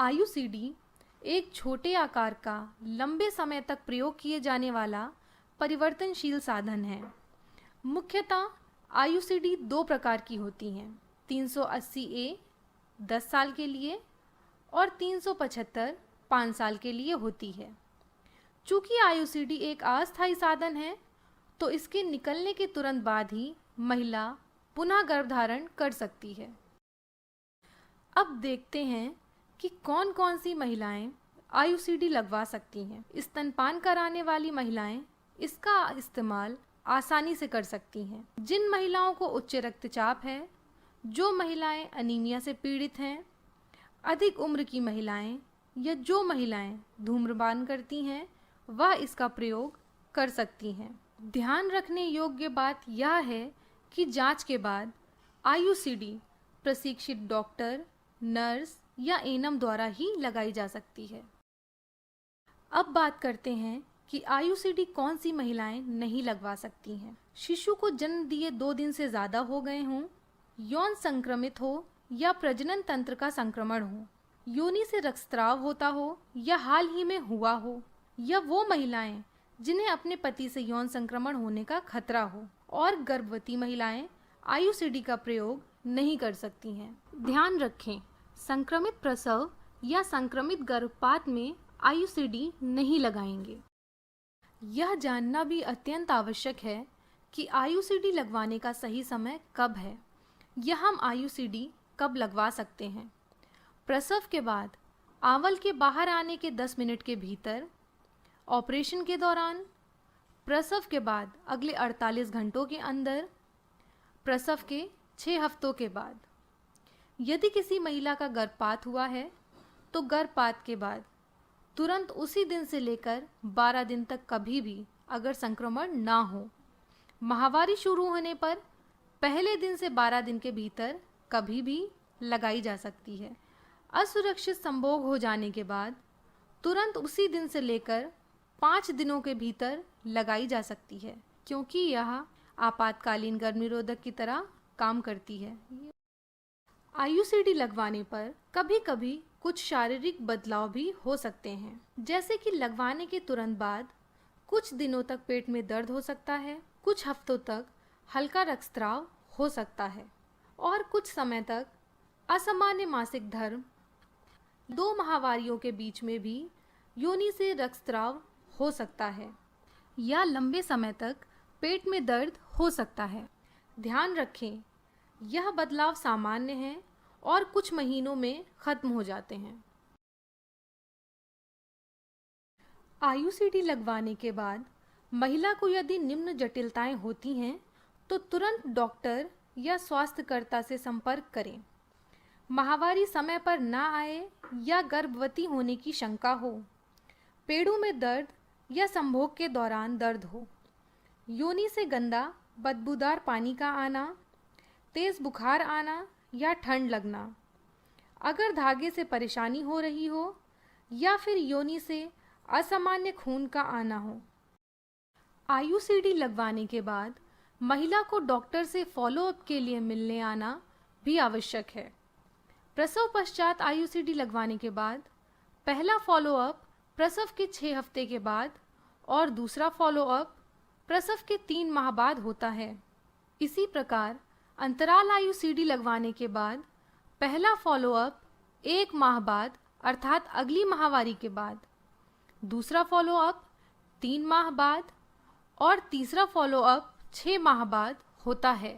IUCD एक छोटे आकार का लंबे समय तक प्रयोग किए जाने वाला परिवर्तनशील साधन है। मुख्यतः आईयूसीडी दो प्रकार की होती हैं, 380A 10 साल के लिए और 375 5 साल के लिए होती है। चूँकि आईयूसीडी एक अस्थायी साधन है, तो इसके निकलने के तुरंत बाद ही महिला पुनः गर्भधारण कर सकती है। अब देखते हैं कि कौन कौन सी महिलाएं आईयूसीडी लगवा सकती हैं। स्तनपान कराने वाली महिलाएं इसका इस्तेमाल आसानी से कर सकती हैं। जिन महिलाओं को उच्च रक्तचाप है, जो महिलाएं अनीमिया से पीड़ित हैं, अधिक उम्र की महिलाएं या जो महिलाएं धूम्रपान करती हैं, वह इसका प्रयोग कर सकती हैं। ध्यान रखने योग्य बात यह है कि जांच के बाद आईयूसीडी प्रशिक्षित डॉक्टर, नर्स या एएनएम द्वारा ही लगाई जा सकती है। अब बात करते हैं कि आईयूसीडी कौन सी महिलाएं नहीं लगवा सकती हैं। शिशु को जन्म दिए 2 दिन से ज़्यादा हो गए हों, यौन संक्रमित हो या प्रजनन तंत्र का संक्रमण हो, योनि से रक्तस्राव होता हो या हाल ही में हुआ हो, या वो महिलाएं जिन्हें अपने पति से यौन संक्रमण होने का खतरा हो, और गर्भवती महिलाएं आईयूसीडी का प्रयोग नहीं कर सकती हैं। ध्यान रखें, संक्रमित प्रसव या संक्रमित गर्भपात में आईयूसीडी नहीं लगाएंगे। यह जानना भी अत्यंत आवश्यक है कि आईयूसीडी लगवाने का सही समय कब है या हम आईयूसीडी कब लगवा सकते हैं। प्रसव के बाद, आंवल के बाहर आने के 10 मिनट के भीतर, ऑपरेशन के दौरान, प्रसव के बाद अगले 48 घंटों के अंदर, प्रसव के 6 हफ्तों के बाद। यदि किसी महिला का गर्भपात हुआ है तो गर्भपात के बाद तुरंत उसी दिन से लेकर 12 दिन तक कभी भी अगर संक्रमण ना हो, माहवारी शुरू होने पर पहले दिन से 12 दिन के भीतर कभी भी लगाई जा सकती है। असुरक्षित संभोग हो जाने के बाद तुरंत उसी दिन से लेकर 5 दिनों के भीतर लगाई जा सकती है, क्योंकि यह आपातकालीन गर्भ निरोधक की तरह काम करती है। आईयूसीडी लगवाने पर कभी कभी कुछ शारीरिक बदलाव भी हो सकते हैं, जैसे कि लगवाने के तुरंत बाद कुछ दिनों तक पेट में दर्द हो सकता है, कुछ हफ्तों तक हल्का रक्तस्राव हो सकता है और कुछ समय तक असामान्य मासिक धर्म, 2 माहवारियों के बीच में भी योनि से रक्तस्राव हो सकता है या लंबे समय तक पेट में दर्द हो सकता है। ध्यान रखें, यह बदलाव सामान्य है और कुछ महीनों में खत्म हो जाते हैं। आईयूसीडी लगवाने के बाद महिला को यदि निम्न जटिलताएं होती हैं तो तुरंत डॉक्टर या स्वास्थ्यकर्ता से संपर्क करें। माहवारी समय पर ना आए या गर्भवती होने की शंका हो, पेड़ों में दर्द या संभोग के दौरान दर्द हो, योनि से गंदा बदबूदार पानी का आना, तेज बुखार आना या ठंड लगना, अगर धागे से परेशानी हो रही हो या फिर योनि से असामान्य खून का आना हो। आईयूसीडी लगवाने के बाद महिला को डॉक्टर से फॉलोअप के लिए मिलने आना भी आवश्यक है। प्रसव पश्चात आईयूसीडी लगवाने के बाद पहला फॉलोअप प्रसव के 6 हफ्ते के बाद और दूसरा फॉलोअप प्रसव के 3 माह बाद होता है। इसी प्रकार अंतराल आईयूसीडी लगवाने के बाद पहला फॉलोअप 1 माह बाद अर्थात अगली माहवारी के बाद, दूसरा फॉलोअप 3 माह बाद और तीसरा फॉलोअप 6 माह बाद होता है।